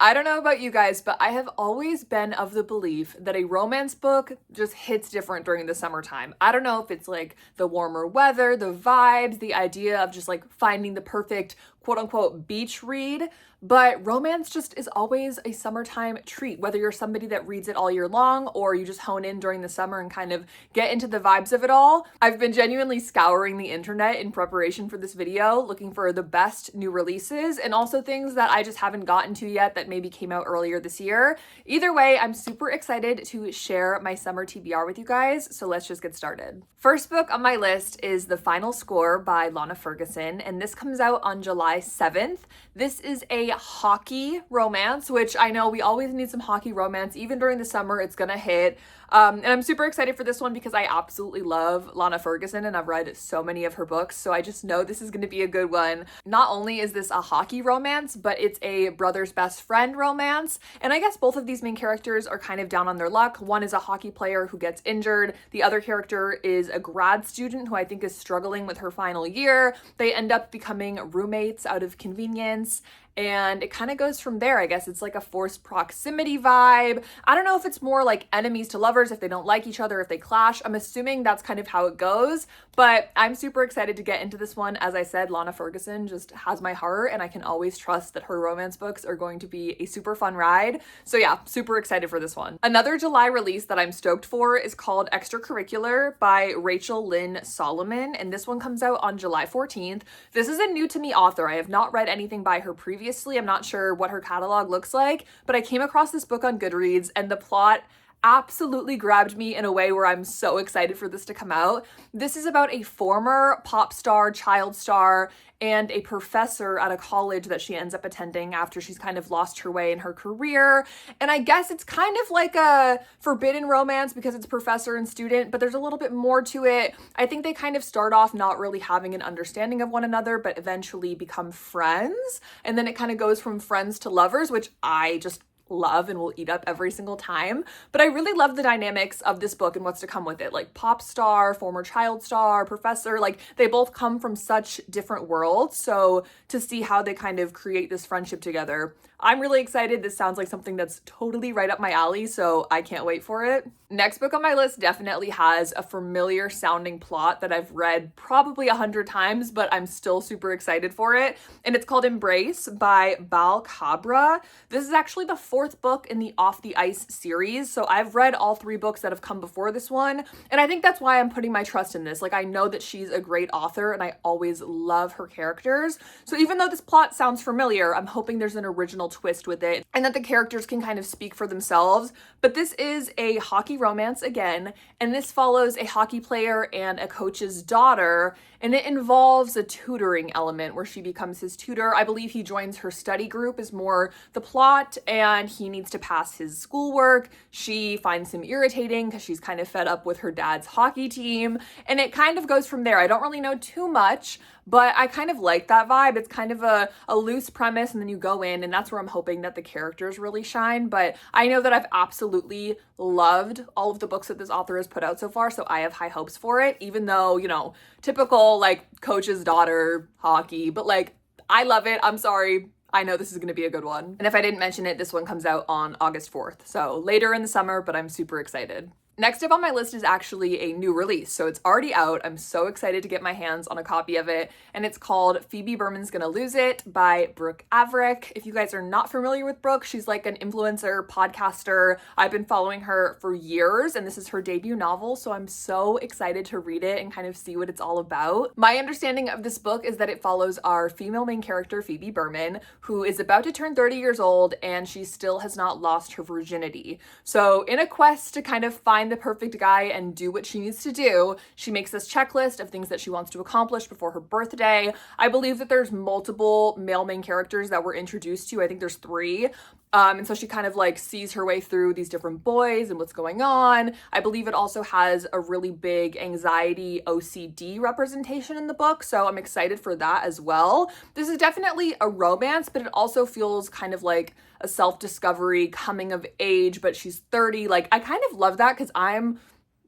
I don't know about you guys, but I have always been of the belief that a romance book just hits different during the summertime. I don't know if it's like the warmer weather, the vibes, the idea of just like finding the perfect quote unquote beach read, but romance just is always a summertime treat, whether you're somebody that reads it all year long or you just hone in during the summer and kind of get into the vibes of it all. I've been genuinely scouring the internet in preparation for this video, looking for the best new releases and also things that I just haven't gotten to yet that maybe came out earlier this year. Either way, I'm super excited to share my summer TBR with you guys, so let's just get started. First book on my list is The Final Score by Lana Ferguson, and this comes out on July 7th. This is a hockey romance, which I know we always need some hockey romance. Even during the summer, it's gonna hit. And I'm super excited for this one because I absolutely love Lana Ferguson and I've read so many of her books, so I just know this is going to be a good one. Not only is this a hockey romance, but it's a brother's best friend romance, and I guess both of these main characters are kind of down on their luck. One is a hockey player who gets injured. The other character is a grad student who I think is struggling with her final year. They end up becoming roommates out of convenience, and it kind of goes from there. I guess it's like a forced proximity vibe. I don't know if it's more like enemies to lovers, if they don't like each other, if they clash. I'm assuming that's kind of how it goes, but I'm super excited to get into this one. As I said, Lana Ferguson just has my heart and I can always trust that her romance books are going to be a super fun ride. So yeah, super excited for this one. Another July release that I'm stoked for is called Extracurricular by Rachel Lynn Solomon, and this one comes out on July 14th. This is a new to me author. I have not read anything by her previously. I'm not sure what her catalog looks like, but I came across this book on Goodreads and the plot absolutely grabbed me in a way where I'm so excited for this to come out. This is about a former pop star, child star, and a professor at a college that she ends up attending after she's kind of lost her way in her career. And I guess it's kind of like a forbidden romance because it's professor and student, but there's a little bit more to it. I think they kind of start off not really having an understanding of one another, but eventually become friends. And then it kind of goes from friends to lovers, which I just love and will eat up every single time. But I really love the dynamics of this book and what's to come with it. Like pop star, former child star, professor, like they both come from such different worlds. So to see how they kind of create this friendship together, I'm really excited. This sounds like something that's totally right up my alley, so I can't wait for it. Next book on my list definitely has a familiar sounding plot that I've read probably 100 times, but I'm still super excited for it. And it's called Embrace by Bal Cabra. This is actually the fourth book in the Off the Ice series. So I've read all three books that have come before this one. And I think that's why I'm putting my trust in this. Like, I know that she's a great author and I always love her characters. So even though this plot sounds familiar, I'm hoping there's an original twist with it and that the characters can kind of speak for themselves. But this is a hockey romance again, and this follows a hockey player and a coach's daughter, and it involves a tutoring element where she becomes his tutor. I believe he joins her study group is more the plot, and he needs to pass his schoolwork. She finds him irritating because she's kind of fed up with her dad's hockey team, and it kind of goes from there. I don't really know too much, but I kind of like that vibe. It's kind of a loose premise, and then you go in, and that's where I'm hoping that the characters really shine. But I know that I've absolutely loved all of the books that this author has put out so far, so I have high hopes for it, even though, you know, typical like coach's daughter hockey, but like I love it. I'm sorry. I know this is going to be a good one. And if I didn't mention it, this one comes out on August 4th. So later in the summer, but I'm super excited. Next up on my list is actually a new release, so it's already out. I'm so excited to get my hands on a copy of it, and it's called Phoebe Berman's Gonna Lose It by Brooke Averick. If you guys are not familiar with Brooke, she's like an influencer, podcaster. I've been following her for years, and this is her debut novel, so I'm so excited to read it and kind of see what it's all about. My understanding of this book is that it follows our female main character, Phoebe Berman, who is about to turn 30 years old, and she still has not lost her virginity. So in a quest to kind of find the perfect guy and do what she needs to do, she makes this checklist of things that she wants to accomplish before her birthday. I believe that there's multiple male main characters that we're introduced to. I think there's 3. And so she kind of like sees her way through these different boys and what's going on. I believe it also has a really big anxiety OCD representation in the book, so I'm excited for that as well. This is definitely a romance, but it also feels kind of like a self-discovery, coming of age, but she's 30. Like, I kind of love that because I'm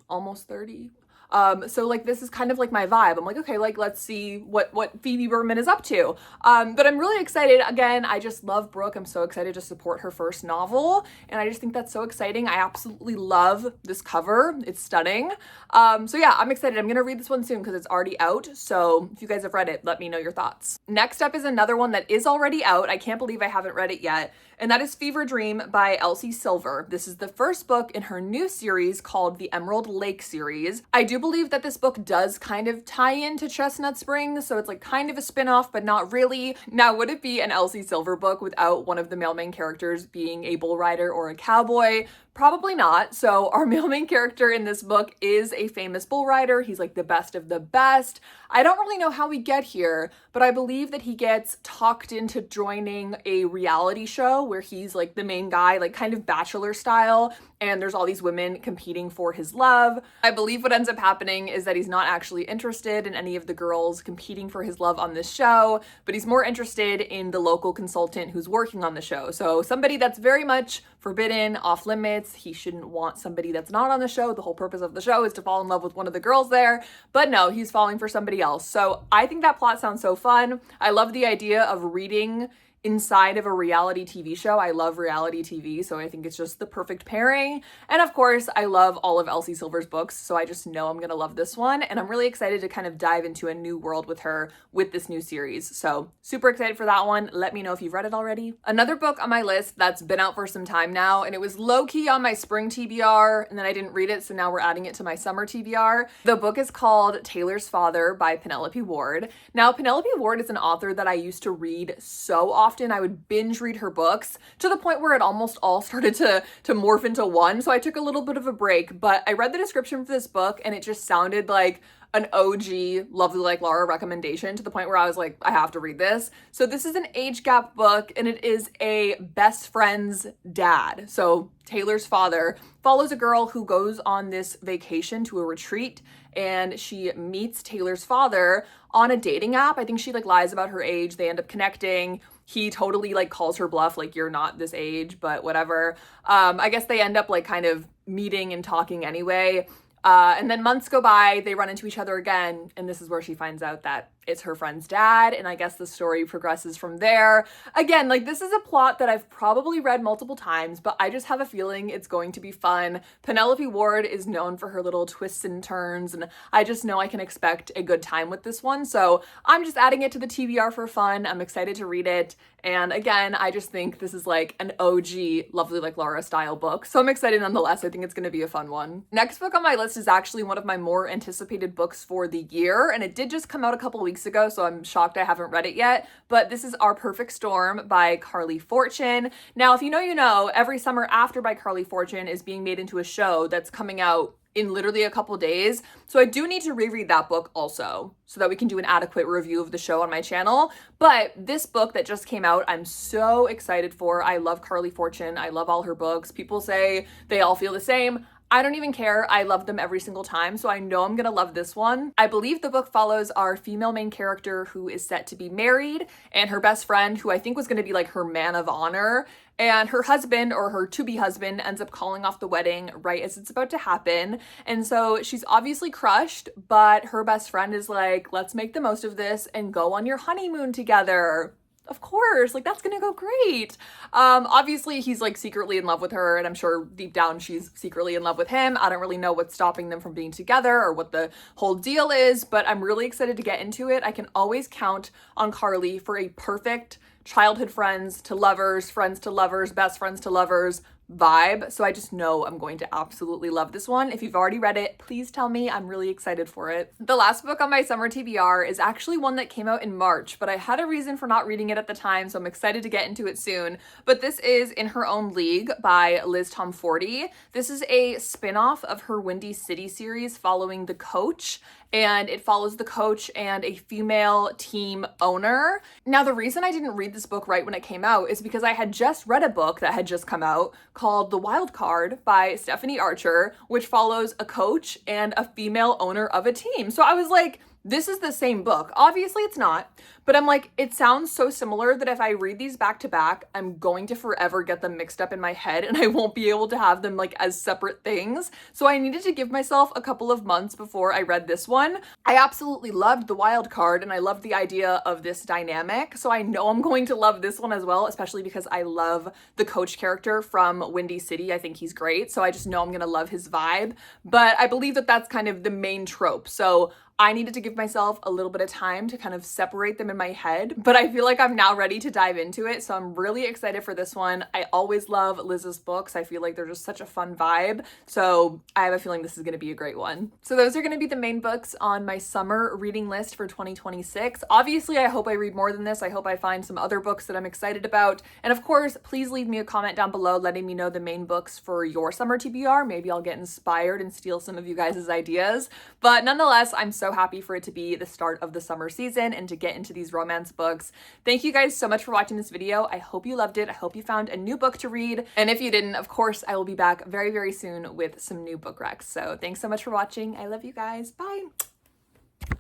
almost 30. So like this is kind of like my vibe. I'm like, okay, like let's see what Phoebe Berman is up to. But I'm really excited. Again, I just love Brooke. I'm so excited to support her first novel, and I just think that's so exciting. I absolutely love this cover. It's stunning. So yeah, I'm excited. I'm gonna read this one soon because it's already out. So if you guys have read it, let me know your thoughts. Next up is another one that is already out. I can't believe I haven't read it yet. And that is Fever Dream by Elsie Silver. This is the first book in her new series called the Emerald Lake series. I do believe that this book does kind of tie into Chestnut Springs, so it's like kind of a spin-off, but not really. Now, would it be an Elsie Silver book without one of the male main characters being a bull rider or a cowboy? Probably not. So our male main character in this book is a famous bull rider. He's like the best of the best. I don't really know how we get here, but I believe that he gets talked into joining a reality show where he's like the main guy, like kind of Bachelor style, and there's all these women competing for his love. I believe what ends up happening is that he's not actually interested in any of the girls competing for his love on this show, but he's more interested in the local consultant who's working on the show. So somebody that's very much forbidden, off limits. He shouldn't want somebody that's not on the show. The whole purpose of the show is to fall in love with one of the girls there, but no, he's falling for somebody else. So I think that plot sounds so fun. I love the idea of reading inside of a reality TV show. I love reality TV, so I think it's just the perfect pairing. And of course, I love all of Elsie Silver's books, so I just know I'm gonna love this one. And I'm really excited to kind of dive into a new world with her with this new series. So super excited for that one. Let me know if you've read it already. Another book on my list that's been out for some time now, and it was low-key on my spring TBR, and then I didn't read it, so now we're adding it to my summer TBR. The book is called Taylor's Father by Penelope Ward. Now, Penelope Ward is an author that I used to read so often. I would binge read her books to the point where it almost all started to morph into one. So I took a little bit of a break, but I read the description for this book and it just sounded like an OG Lovely Like Laura recommendation to the point where I was like, I have to read this. So this is an age gap book and it is a best friend's dad. So Taylor's father follows a girl who goes on this vacation to a retreat and she meets Taylor's father on a dating app. I think she like lies about her age. They end up connecting. He totally like calls her bluff, like you're not this age, but whatever. I guess they end up like kind of meeting and talking anyway. And then months go by, they run into each other again, and this is where she finds out that it's her friend's dad, and I guess the story progresses from there. Again, like this is a plot that I've probably read multiple times, but I just have a feeling it's going to be fun. Penelope Ward is known for her little twists and turns, and I just know I can expect a good time with this one, so I'm just adding it to the TBR for fun. I'm excited to read it, and again, I just think this is like an OG Lovely Like Laura style book, so I'm excited nonetheless. I think it's going to be a fun one. Next book on my list is actually one of my more anticipated books for the year, and it did just come out a couple weeks ago, so I'm shocked I haven't read it yet, but this is Our Perfect Storm by Carly Fortune. Now, if you know, you know, Every Summer After by Carly Fortune is being made into a show that's coming out in literally a couple days, so I do need to reread that book also so that we can do an adequate review of the show on my channel. But this book that just came out, I'm so excited for. I love Carly Fortune. I love all her books. People say they all feel the same. I don't even care. I love them every single time, so I know I'm gonna love this one. I believe the book follows our female main character who is set to be married and her best friend, who I think was gonna be like her man of honor, and her husband or her to-be husband ends up calling off the wedding right as it's about to happen. And so she's obviously crushed, but her best friend is like, let's make the most of this and go on your honeymoon together. Of course, like that's gonna go great. Obviously he's like secretly in love with her, and I'm sure deep down she's secretly in love with him. I don't really know what's stopping them from being together or what the whole deal is, but I'm really excited to get into it. I can always count on Carly for a perfect childhood friends to lovers, best friends to lovers vibe. So I just know I'm going to absolutely love this one. If you've already read it, please tell me. I'm really excited for it. The last book on my summer TBR is actually one that came out in March, but I had a reason for not reading it at the time, so I'm excited to get into it soon. But this is In Her Own League by Liz Tomforty. This is a spin-off of her Windy City series following the coach, and it follows the coach and a female team owner. Now, the reason I didn't read this book right when it came out is because I had just read a book that had just come out called The Wild Card by Stephanie Archer, which follows a coach and a female owner of a team. So I was like, this is the same book. Obviously it's not, but I'm like, it sounds so similar that if I read these back to back, I'm going to forever get them mixed up in my head and I won't be able to have them like as separate things. So I needed to give myself a couple of months before I read this one. I absolutely loved the wild card and I loved the idea of this dynamic. So I know I'm going to love this one as well, especially because I love the coach character from Windy City. I think he's great. So I just know I'm going to love his vibe. But I believe that that's kind of the main trope. So I needed to give myself a little bit of time to kind of separate them in my head, but I feel like I'm now ready to dive into it. So I'm really excited for this one. I always love Liz's books. I feel like they're just such a fun vibe. So I have a feeling this is going to be a great one. So those are going to be the main books on my summer reading list for 2026. Obviously, I hope I read more than this. I hope I find some other books that I'm excited about. And of course, please leave me a comment down below letting me know the main books for your summer TBR. Maybe I'll get inspired and steal some of you guys' ideas. But nonetheless, I'm so happy for it to be the start of the summer season and to get into these romance books. Thank you guys so much for watching this video. I hope you loved it. I hope you found a new book to read. And if you didn't, of course, I will be back very, very soon with some new book recs. So thanks so much for watching. I love you guys. Bye.